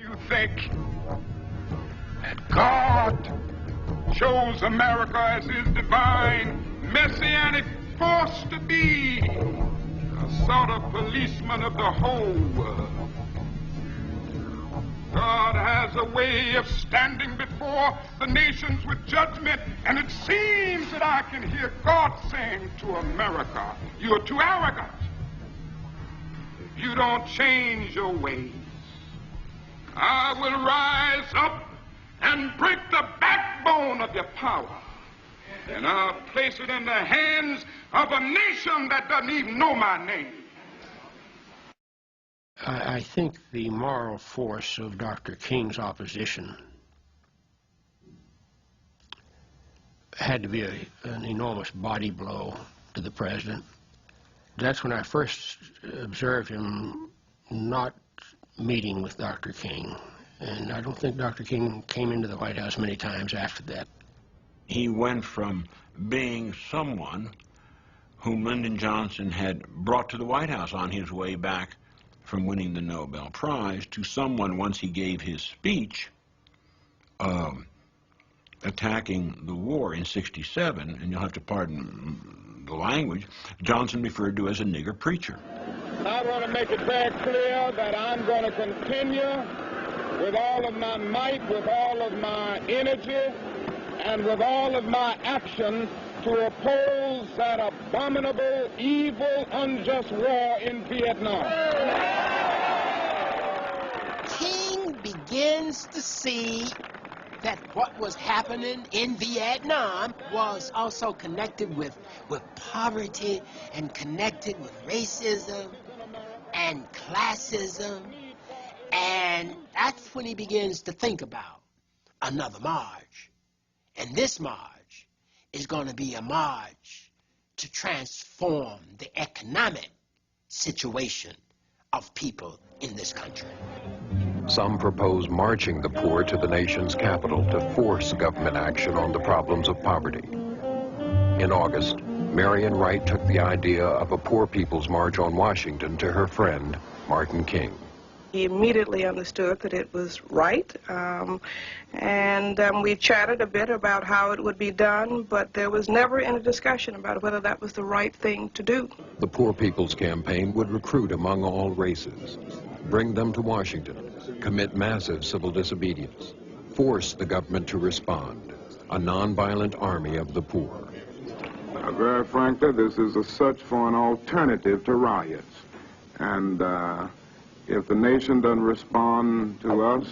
you think that God chose America as his divine messianic force to be a sort of policeman of the whole world. God has a way of standing before the nations with judgment, and it seems that I can hear God saying to America, you're too arrogant. If you don't change your ways, I will rise up and break the backbone of your power, and I'll place it in the hands of a nation that doesn't even know my name. I think the moral force of Dr. King's opposition had to be an enormous body blow to the president. That's when I first observed him not meeting with Dr. King. And I don't think Dr. King came into the White House many times after that. He went from being someone whom Lyndon Johnson had brought to the White House on his way back from winning the Nobel Prize to someone, once he gave his speech attacking the war in '67, and you'll have to pardon the language, Johnson referred to as a nigger preacher. I want to make it very clear that I'm going to continue with all of my might, with all of my energy, and with all of my action to oppose that abominable, evil, unjust war in Vietnam. King begins to see that what was happening in Vietnam was also connected with poverty and connected with racism and classism. And that's when he begins to think about another march. And this march is going to be a march to transform the economic situation of people in this country. Some propose marching the poor to the nation's capital to force government action on the problems of poverty. In August, Marion Wright took the idea of a Poor People's March on Washington to her friend, Martin King. He immediately understood that it was right, and we chatted a bit about how it would be done, but there was never any discussion about whether that was the right thing to do. The Poor People's Campaign would recruit among all races, bring them to Washington, commit massive civil disobedience, force the government to respond, a nonviolent army of the poor. Very frankly, this is a search for an alternative to riots. And if the nation doesn't respond to us,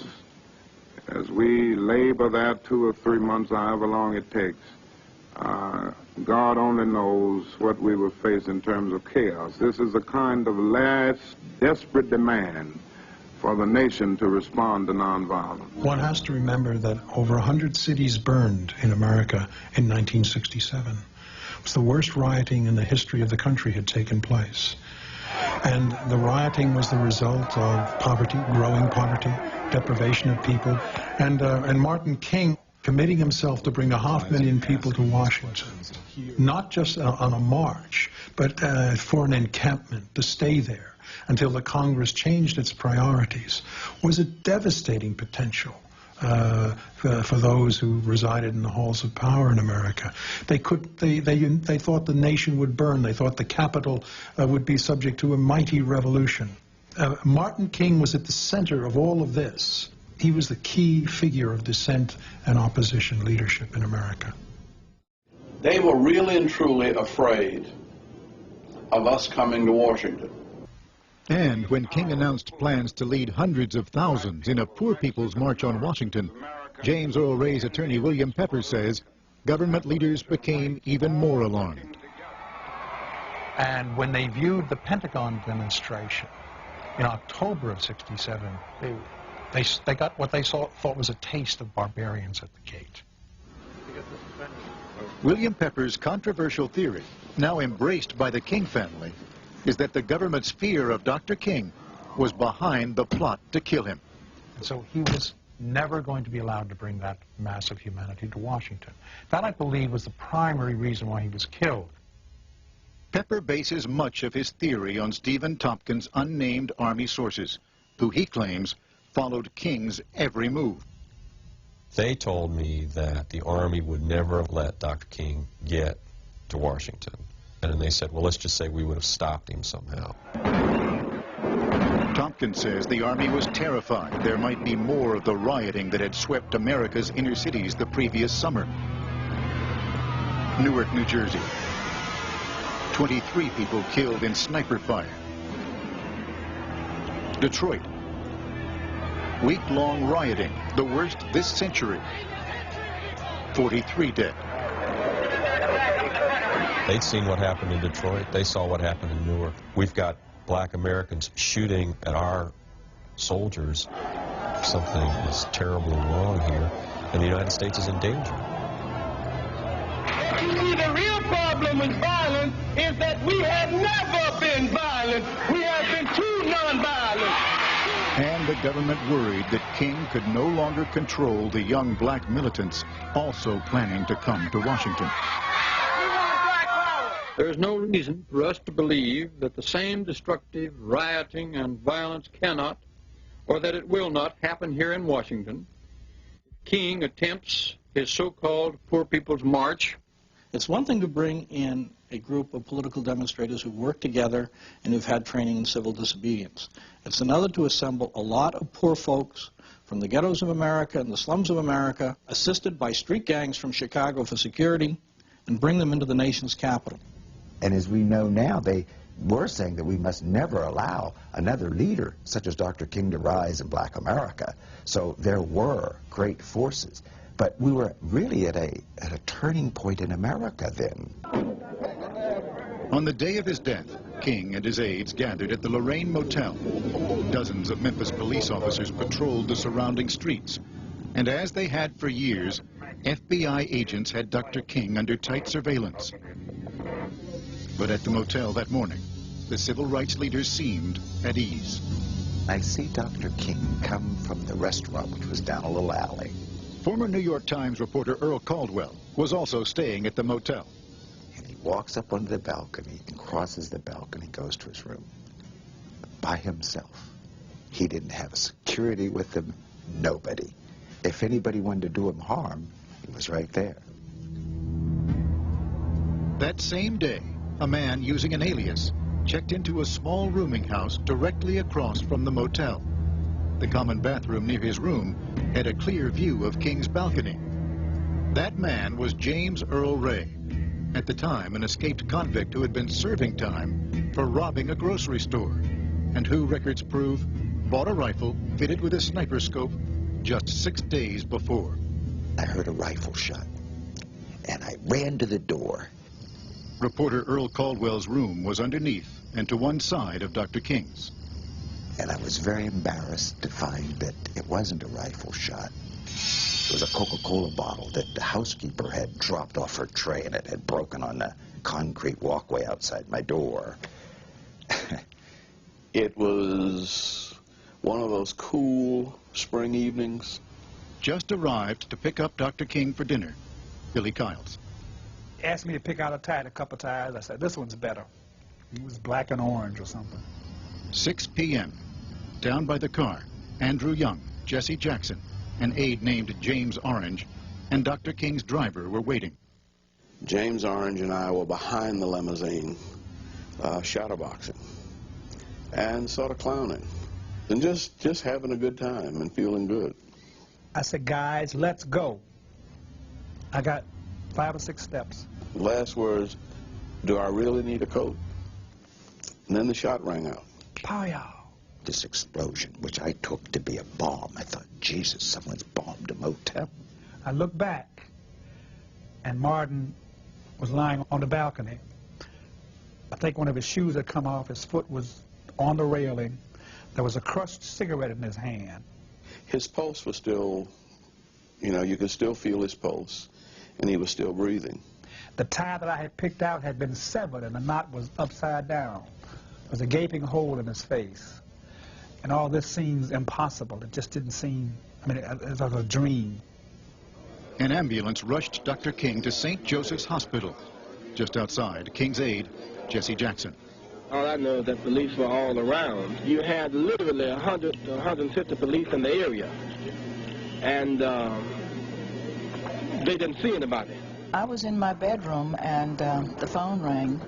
as we labor that 2 or 3 months, however long it takes, God only knows what we will face in terms of chaos. This is a kind of last desperate demand for the nation to respond to nonviolence. One has to remember that over 100 cities burned in America in 1967. It was the worst rioting in the history of the country had taken place. And the rioting was the result of poverty, growing poverty, deprivation of people, and Martin King committing himself to bring 500,000 people to Washington, not just on a march, but for an encampment, to stay there until the Congress changed its priorities, was a devastating potential for those who resided in the halls of power in America. They thought the nation would burn. They thought the Capitol would be subject to a mighty revolution. Martin King was at the center of all of this. He was the key figure of dissent and opposition leadership in America. They were really and truly afraid of us coming to Washington. And when King announced plans to lead hundreds of thousands in a Poor People's March on Washington, James Earl Ray's attorney William Pepper says government leaders became even more alarmed. And when they viewed the Pentagon demonstration in October of '67, they got what they thought was a taste of barbarians at the gate. William Pepper's controversial theory, now embraced by the King family, is that the government's fear of Dr. King was behind the plot to kill him. And so he was never going to be allowed to bring that mass of humanity to Washington. That, I believe, was the primary reason why he was killed. Pepper bases much of his theory on Stephen Tompkins' unnamed Army sources, who he claims followed King's every move. They told me that the Army would never let Dr. King get to Washington. And they said, well, let's just say we would have stopped him somehow. Tompkins says the Army was terrified there might be more of the rioting that had swept America's inner cities the previous summer. Newark, New Jersey. 23 people killed in sniper fire. Detroit. Week-long rioting, the worst this century. 43 dead. They'd seen what happened in Detroit. They saw what happened in Newark. We've got black Americans shooting at our soldiers. Something is terribly wrong here, and the United States is in danger. See, the real problem with violence is that we have never been violent. We have been too nonviolent. And the government worried that King could no longer control the young black militants also planning to come to Washington. There is no reason for us to believe that the same destructive rioting and violence cannot, or that it will not, happen here in Washington. King attempts his so-called Poor People's March. It's one thing to bring in a group of political demonstrators who work together and who've had training in civil disobedience. It's another to assemble a lot of poor folks from the ghettos of America and the slums of America, assisted by street gangs from Chicago for security, and bring them into the nation's capital. And as we know now, they were saying that we must never allow another leader such as Dr. King to rise in black America. So there were great forces. But we were really at a turning point in America then. On the day of his death, King and his aides gathered at the Lorraine Motel. Dozens of Memphis police officers patrolled the surrounding streets. And as they had for years, FBI agents had Dr. King under tight surveillance. But at the motel that morning, the civil rights leaders seemed at ease. I see Dr. King come from the restaurant, which was down a little alley. Former New York Times reporter Earl Caldwell was also staying at the motel. And he walks up onto the balcony and crosses the balcony, goes to his room. By himself. He didn't have a security with him, nobody. If anybody wanted to do him harm, he was right there. That same day, a man using an alias checked into a small rooming house directly across from the motel. The common bathroom near his room had a clear view of King's balcony. That man was James Earl Ray, at the time an escaped convict who had been serving time for robbing a grocery store, and who, records prove, bought a rifle fitted with a sniper scope just 6 days before. I heard a rifle shot, and I ran to the door. Reporter Earl Caldwell's room was underneath and to one side of Dr. King's. And I was very embarrassed to find that it wasn't a rifle shot. It was a Coca-Cola bottle that the housekeeper had dropped off her tray, and it had broken on the concrete walkway outside my door. It was one of those cool spring evenings. Just arrived to pick up Dr. King for dinner, Billy Kiles. Asked me to pick out a tie, a couple ties. I said, this one's better. It was black and orange or something. 6 p.m. Down by the car, Andrew Young, Jesse Jackson, an aide named James Orange, and Dr. King's driver were waiting. James Orange and I were behind the limousine, shadowboxing, and sort of clowning, and just having a good time and feeling good. I said, guys, let's go. I got 5 or 6 steps. Last words, do I really need a coat? And then the shot rang out. Pow-yow. This explosion, which I took to be a bomb, I thought, Jesus, someone's bombed a motel. I looked back, and Martin was lying on the balcony. I think one of his shoes had come off. His foot was on the railing. There was a crushed cigarette in his hand. His pulse was still, you could still feel his pulse, and he was still breathing. The tie that I had picked out had been severed, and the knot was upside down. There was a gaping hole in his face. And all this seems impossible. It just didn't seem, it was like a dream. An ambulance rushed Dr. King to St. Joseph's Hospital. Just outside, King's aide, Jesse Jackson. All I know is that police were all around. You had literally 100 to 150 police in the area, and they didn't see anybody. I was in my bedroom, and the phone rang,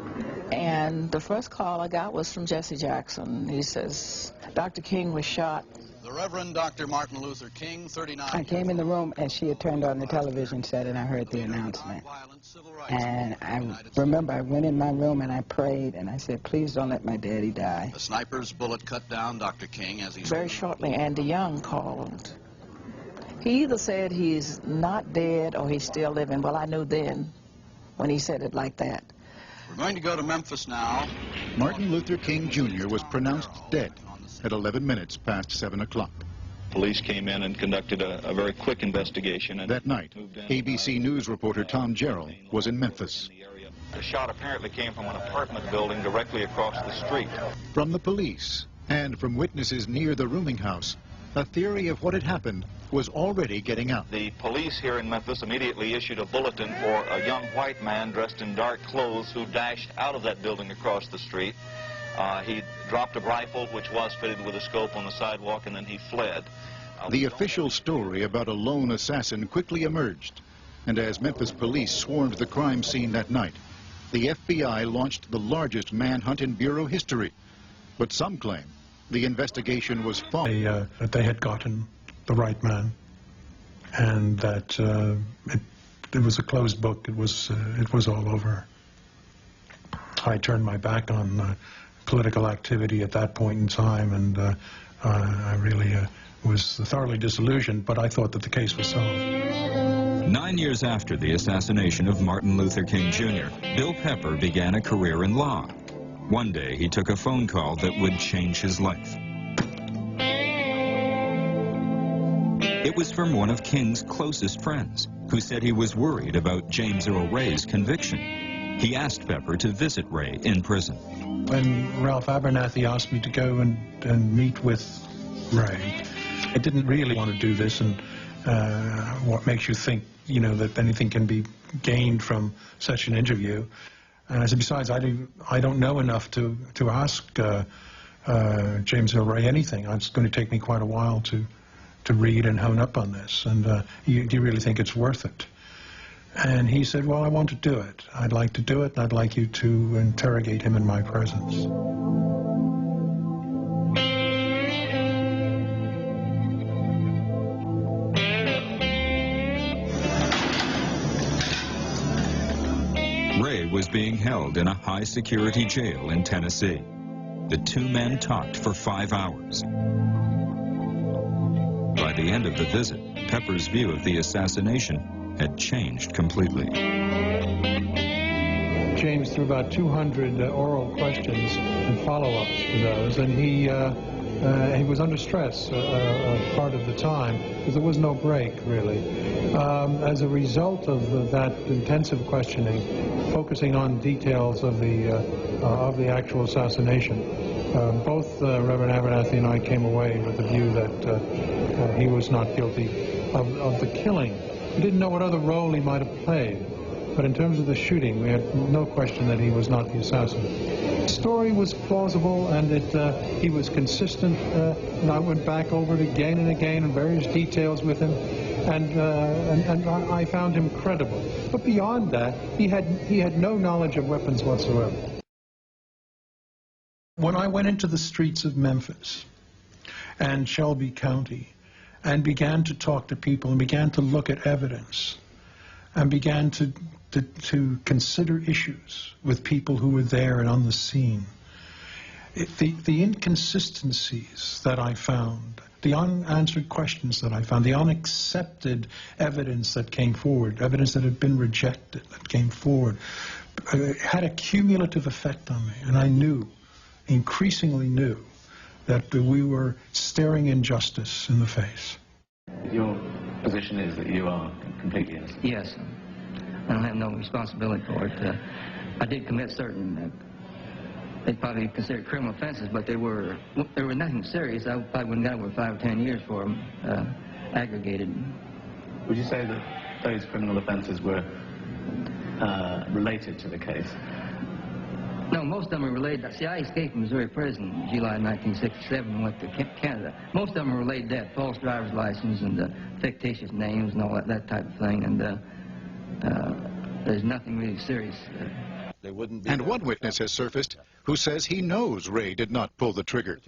and the first call I got was from Jesse Jackson. He says, Dr. King was shot. The Reverend Dr. Martin Luther King, 39. I came in the room and she had turned on the television set and I heard the announcement. And I remember I went in my room and I prayed and I said, please don't let my daddy die. The sniper's bullet cut down Dr. King as he... Very shortly, Andy Young called. He either said he's not dead or he's still living. Well, I knew then when he said it like that. We're going to go to Memphis now. Martin Luther King Jr. was pronounced dead at 11 minutes past 7 o'clock. Police came in and conducted a very quick investigation. And that night, ABC News reporter Tom Jarrell was in Memphis. The shot apparently came from an apartment building directly across the street. From the police and from witnesses near the rooming house, a theory of what had happened was already getting out. The police here in Memphis immediately issued a bulletin for a young white man dressed in dark clothes who dashed out of that building across the street. He dropped a rifle, which was fitted with a scope, on the sidewalk, and then he fled. The official story about a lone assassin quickly emerged, and as Memphis police swarmed the crime scene that night, the FBI launched the largest manhunt in Bureau history. But some claim the investigation was false. That they had gotten the right man, and that it was a closed book. It was all over. I turned my back on political activity at that point in time, and I really was thoroughly disillusioned, but I thought that the case was solved. 9 years after the assassination of Martin Luther King Jr., Bill Pepper began a career in law. One day, he took a phone call that would change his life. It was from one of King's closest friends, who said he was worried about James Earl Ray's conviction. He asked Pepper to visit Ray in prison. When Ralph Abernathy asked me to go and meet with Ray, I didn't really want to do this, and what makes you think, you know, that anything can be gained from such an interview? And I said, besides, I don't know enough to ask James Earl Ray anything. It's going to take me quite a while to read and hone up on this, and do you really think it's worth it? And he said, well, I want to do it. I'd like to do it, and I'd like you to interrogate him in my presence. Ray was being held in a high-security jail in Tennessee. The two men talked for 5 hours. By the end of the visit, Pepper's view of the assassination had changed completely. James threw about 200 oral questions and follow-ups to those, and he was under stress part of the time, because there was no break, really. As a result of that intensive questioning, focusing on details of the actual assassination, both Reverend Abernathy and I came away with the view that he was not guilty of the killing. We didn't know what other role he might have played, but in terms of the shooting, we had no question that he was not the assassin. The story was plausible, and he was consistent, and I went back over it again and again in various details with him, and I found him credible. But beyond that, he had no knowledge of weapons whatsoever. When I went into the streets of Memphis and Shelby County and began to talk to people and began to look at evidence and began to consider issues with people who were there and on the scene, the inconsistencies that I found, the unanswered questions that I found, the unaccepted evidence that came forward, evidence that had been rejected that came forward, had a cumulative effect on me, and I knew, increasingly knew, that we were staring injustice in the face. Your position is that you are completely innocent? Yes. I don't have no responsibility for it. I did commit certain, they'd probably consider criminal offenses, but they were nothing serious. I probably wouldn't got over 5 or 10 years for them, aggregated. Would you say that those criminal offenses were related to the case? No, most of them are related. See, I escaped from Missouri prison in July 1967 and went to Canada. Most of them are related to that, false driver's license and fictitious names and all that type of thing, and there's nothing really serious. And one witness has surfaced who says he knows Ray did not pull the trigger.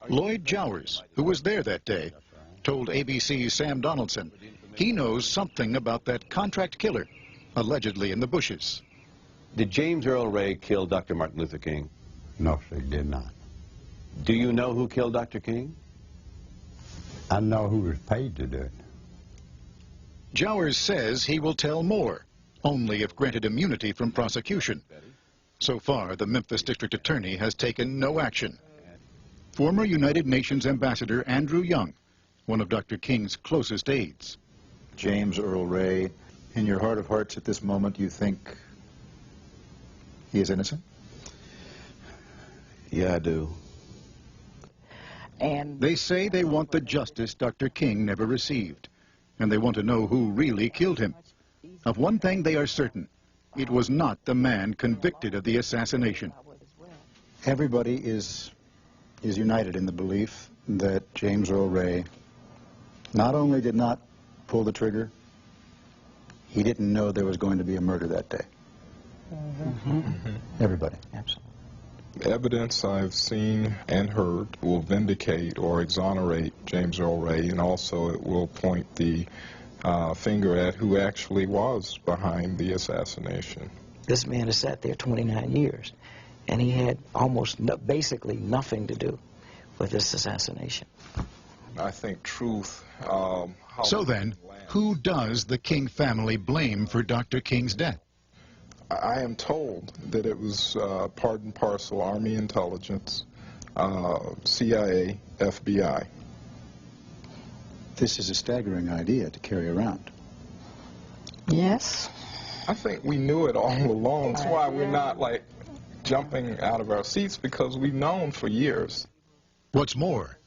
Lloyd Jowers, who was there that day, told ABC's Sam Donaldson he knows something about that contract killer, allegedly in the bushes. Did James Earl Ray kill Dr. Martin Luther King? No, sir, he did not. Do you know who killed Dr. King? I know who was paid to do it. Jowers says he will tell more, only if granted immunity from prosecution. So far, the Memphis District Attorney has taken no action. Former United Nations Ambassador Andrew Young, one of Dr. King's closest aides. James Earl Ray, in your heart of hearts at this moment, you think he is innocent? Yeah, I do. And they say they want the justice Dr. King never received, and they want to know who really killed him. Of one thing they are certain, it was not the man convicted of the assassination. Everybody is united in the belief that James Earl Ray not only did not pull the trigger, he didn't know there was going to be a murder that day. Everybody. Absolutely. The evidence I've seen and heard will vindicate or exonerate James Earl Ray, and also it will point the finger at who actually was behind the assassination. This man has sat there 29 years, and he had almost basically nothing to do with this assassination. I think truth... So then, who does the King family blame for Dr. King's death? I am told that it was part and parcel Army intelligence, CIA, FBI. This is a staggering idea to carry around. Yes. I think we knew it all along. That's why we're not, like, jumping out of our seats, because we've known for years. What's more,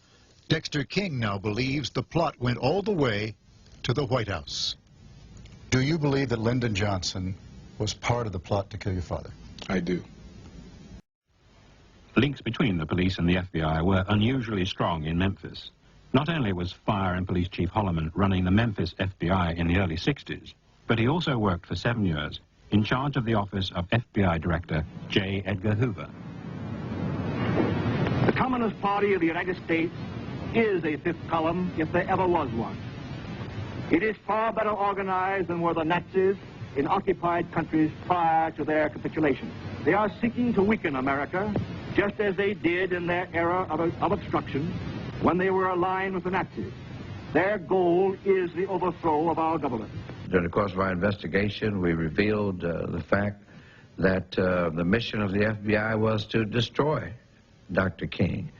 Dexter King now believes the plot went all the way to the White House. Do you believe that Lyndon Johnson was part of the plot to kill your father? I do. Links between the police and the FBI were unusually strong in Memphis. Not only was Fire and Police Chief Holloman running the Memphis FBI in the early 60s, but he also worked for 7 years in charge of the office of FBI Director J. Edgar Hoover. The Communist Party of the United States is a fifth column, if there ever was one. It is far better organized than were the Nazis in occupied countries prior to their capitulation. They are seeking to weaken America, just as they did in their era of obstruction when they were aligned with the Nazis. Their goal is the overthrow of our government. During the course of our investigation, we revealed the fact that the mission of the FBI was to destroy Dr. King.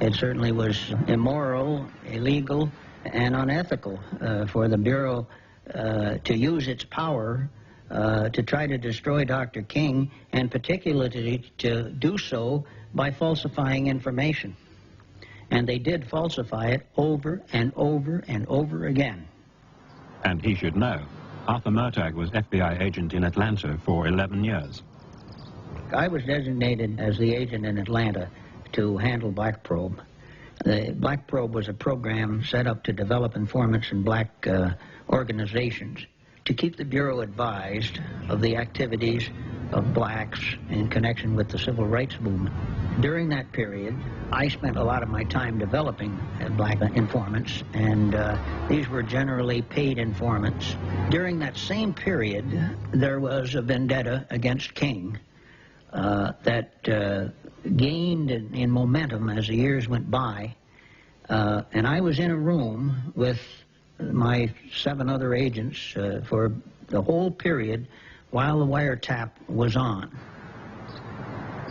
It certainly was immoral, illegal, and unethical for the Bureau to use its power to try to destroy Dr. King, and particularly to do so by falsifying information. And they did falsify it over and over and over again. And he should know, Arthur Murtagh was FBI agent in Atlanta for 11 years. I was designated as the agent in Atlanta to handle Black Probe. The Black Probe was a program set up to develop informants in black organizations to keep the Bureau advised of the activities of blacks in connection with the civil rights movement. During that period, I spent a lot of my time developing black informants, and these were generally paid informants. During that same period, there was a vendetta against King that gained in momentum as the years went by, and I was in a room with my 7 other agents for the whole period while the wiretap was on.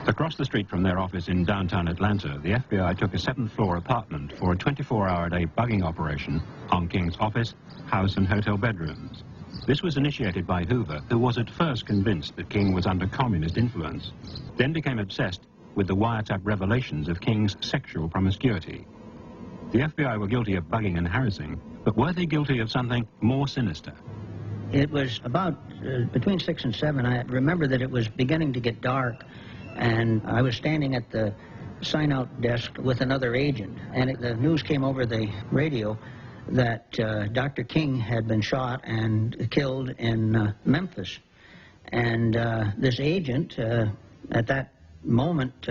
Across the street from their office in downtown Atlanta, the FBI took a 7th-floor apartment for a 24-hour-a-day bugging operation on King's office, house, and hotel bedrooms. This was initiated by Hoover, who was at first convinced that King was under communist influence, then became obsessed with the wiretap revelations of King's sexual promiscuity. The FBI were guilty of bugging and harassing, but were they guilty of something more sinister? It was about between 6 and 7. I remember that it was beginning to get dark, And I was standing at the sign-out desk with another agent, and the news came over the radio that Dr. King had been shot and killed in Memphis. And this agent, at that moment,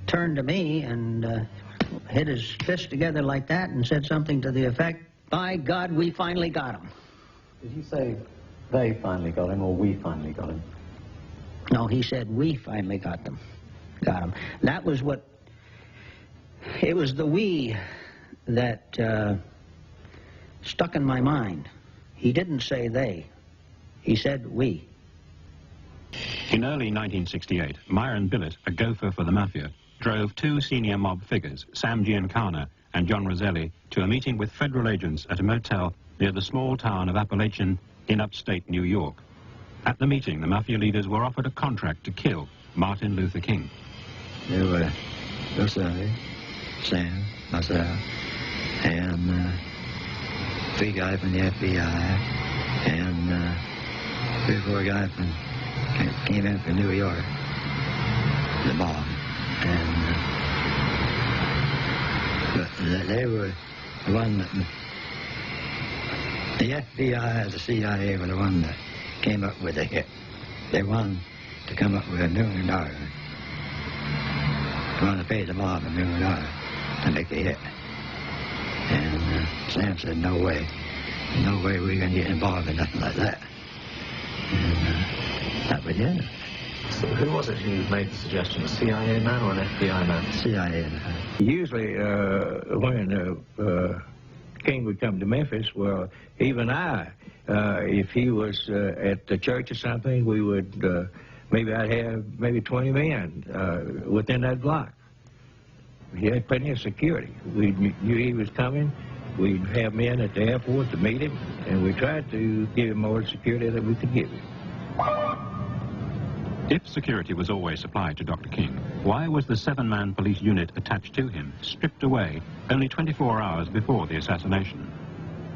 turned to me and hit his fist together like that and said something to the effect, "By God, we finally got him." Did he say they finally got him or we finally got him? No, he said, "We finally got them." Got him. That was what... It was the "we" that stuck in my mind. He didn't say they. He said "we." In early 1968, Myron Billett, a gopher for the Mafia, drove two senior mob figures, Sam Giancana and John Roselli, to a meeting with federal agents at a motel near the small town of Appalachian in upstate New York. At the meeting, the Mafia leaders were offered a contract to kill Martin Luther King. There were Roselli, Sam, myself, and 3 guys from the FBI, and 3 or 4 guys came in from New York, the mob, and but they were the one that the FBI and the CIA were the one that came up with the hit. They wanted to come up with $1 million. They wanted to pay the mob $1 million to make a hit. And Sam said, no way we're going to get involved in nothing like that. And that was it. So who was it who made the suggestion, a CIA man or an FBI man? CIA man. Usually when King would come to Memphis, well, even I, if he was at the church or something, we would, maybe I'd have maybe 20 men within that block. He had plenty of security. We knew he was coming. We'd have men at the airport to meet him, and we tried to give him more security that we could give him. If security was always supplied to Dr. King, why was the 7-man police unit attached to him stripped away only 24 hours before the assassination?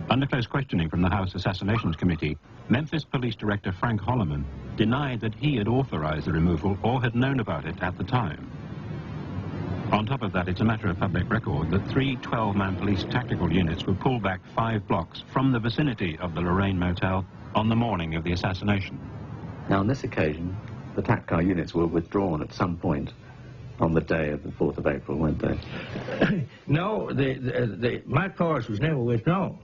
Under close questioning from the House Assassinations Committee, Memphis Police Director Frank Holloman denied that he had authorized the removal or had known about it at the time. On top of that, it's a matter of public record that 3 12-man police tactical units were pulled back 5 blocks from the vicinity of the Lorraine Motel on the morning of the assassination. Now, on this occasion, the TAC car units were withdrawn at some point on the day of the 4th of April, weren't they? No, my cars was never withdrawn.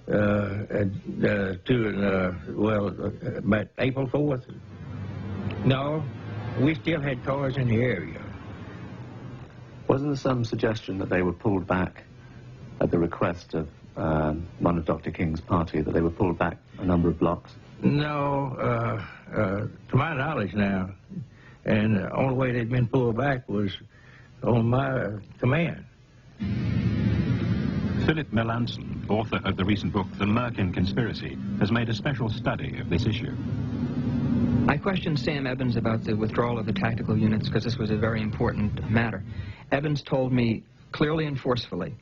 About April 4th. No, we still had cars in the area. Wasn't there some suggestion that they were pulled back at the request of one of Dr. King's party, that they were pulled back a number of blocks? No, to my knowledge now, and the only way they'd been pulled back was on my command. Philip Melanson, author of the recent book The Merkin Conspiracy, has made a special study of this issue. I questioned Sam Evans about the withdrawal of the tactical units because this was a very important matter. Evans told me clearly and forcefully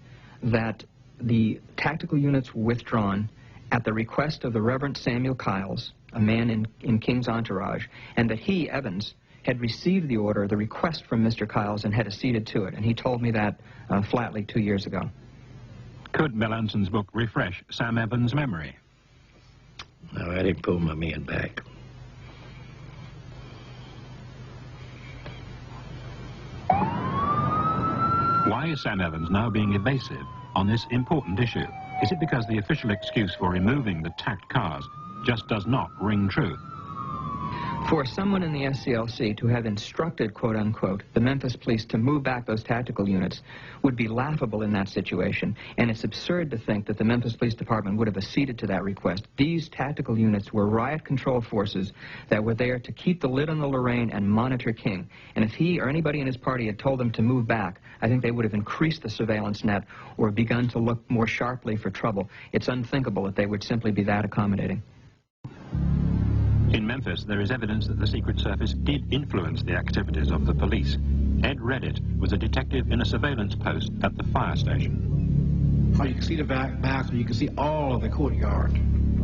that the tactical units were withdrawn at the request of the Reverend Samuel Kiles, a man in King's entourage, and that he, Evans, had received the order, the request from Mr. Kiles, and had acceded to it. And he told me that flatly 2 years ago. Could Melanson's book refresh Sam Evans' memory? No, I didn't pull my men back. Why is Sam Evans now being evasive on this important issue? Is it because the official excuse for removing the TAC cars just does not ring true? For someone in the SCLC to have instructed, quote-unquote, the Memphis police to move back those tactical units would be laughable in that situation, and it's absurd to think that the Memphis Police Department would have acceded to that request. These tactical units were riot control forces that were there to keep the lid on the Lorraine and monitor King, and if he or anybody in his party had told them to move back, I think they would have increased the surveillance net or begun to look more sharply for trouble. It's unthinkable that they would simply be that accommodating. In Memphis, there is evidence that the Secret Service did influence the activities of the police. Ed Reddit was a detective in a surveillance post at the fire station. You can see the back, so you can see all of the courtyard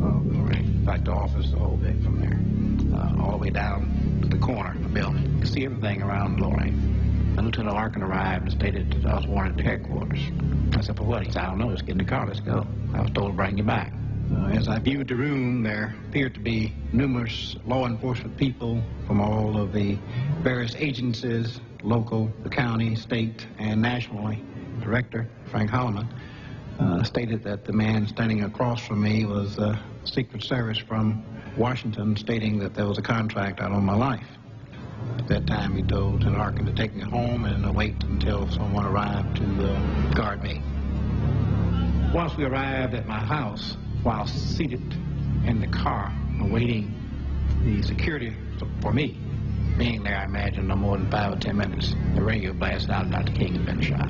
Oh, glory. Like the office, the whole bit from there. All the way down to the corner of the building. You can see everything around Lorraine. And Lieutenant Larkin arrived and stated that I was wanted to headquarters. I said, for what? He said, I don't know, let's get in the car, let's go. I was told to bring you back. As I viewed the room, there appeared to be numerous law enforcement people from all of the various agencies, local, the county, state, and nationally. Director Frank Holloman stated that the man standing across from me was Secret Service from Washington, stating that there was a contract out on my life. At that time, he told Lieutenant Larkin to take me home and wait until someone arrived to guard me. Once we arrived at my house, while seated in the car awaiting the security for me, being there, I imagine, no more than 5 or 10 minutes, the radio blasted out and Dr. King had been shot.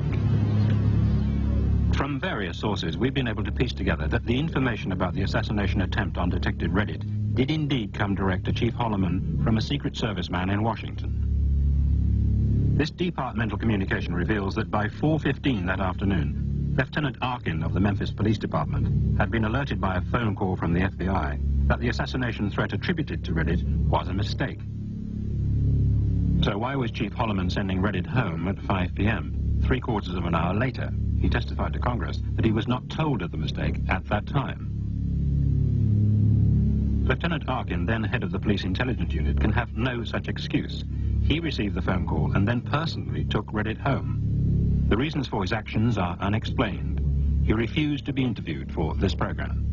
From various sources, we've been able to piece together that the information about the assassination attempt on Detective Reddit did indeed come direct to Chief Holloman from a Secret Service man in Washington. This departmental communication reveals that by 4:15 that afternoon, Lieutenant Arkin of the Memphis Police Department had been alerted by a phone call from the FBI that the assassination threat attributed to Reddit was a mistake. So why was Chief Holloman sending Reddit home at 5 p.m., 3/4 of an hour later? He testified to Congress that he was not told of the mistake at that time. Lieutenant Arkin, then head of the Police Intelligence Unit, can have no such excuse. He received the phone call and then personally took Reddit home. The reasons for his actions are unexplained. He refused to be interviewed for this program.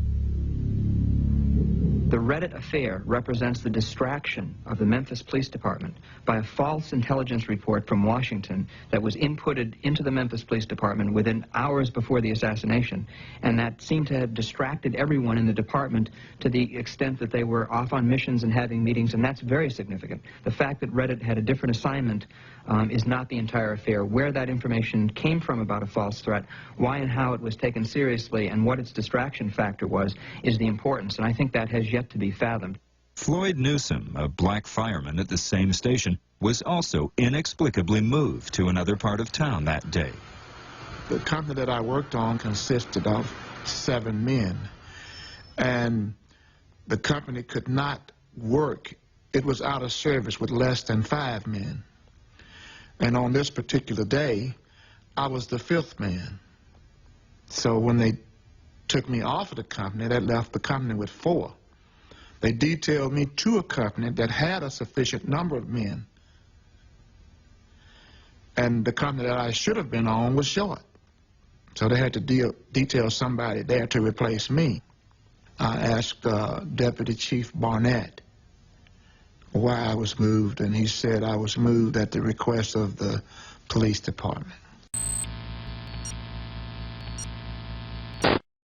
The Reddit affair represents the distraction of the Memphis Police Department by a false intelligence report from Washington that was inputted into the Memphis Police Department within hours before the assassination, and that seemed to have distracted everyone in the department to the extent that they were off on missions and having meetings, and that's very significant. The fact that Reddit had a different assignment is not the entire affair. Where that information came from about a false threat, why and how it was taken seriously, and what its distraction factor was, is the importance, and I think that has yet to be fathomed. Floyd Newsom, a black fireman at the same station, was also inexplicably moved to another part of town that day. The company that I worked on consisted of 7 men, and the company could not work. It was out of service with less than 5 men. And on this particular day, I was the 5th man. So when they took me off of the company, that left the company with 4. They detailed me to a company that had a sufficient number of men. And the company that I should have been on was short. So they had to detail somebody there to replace me. I asked Deputy Chief Barnett why I was moved, and he said I was moved at the request of the police department.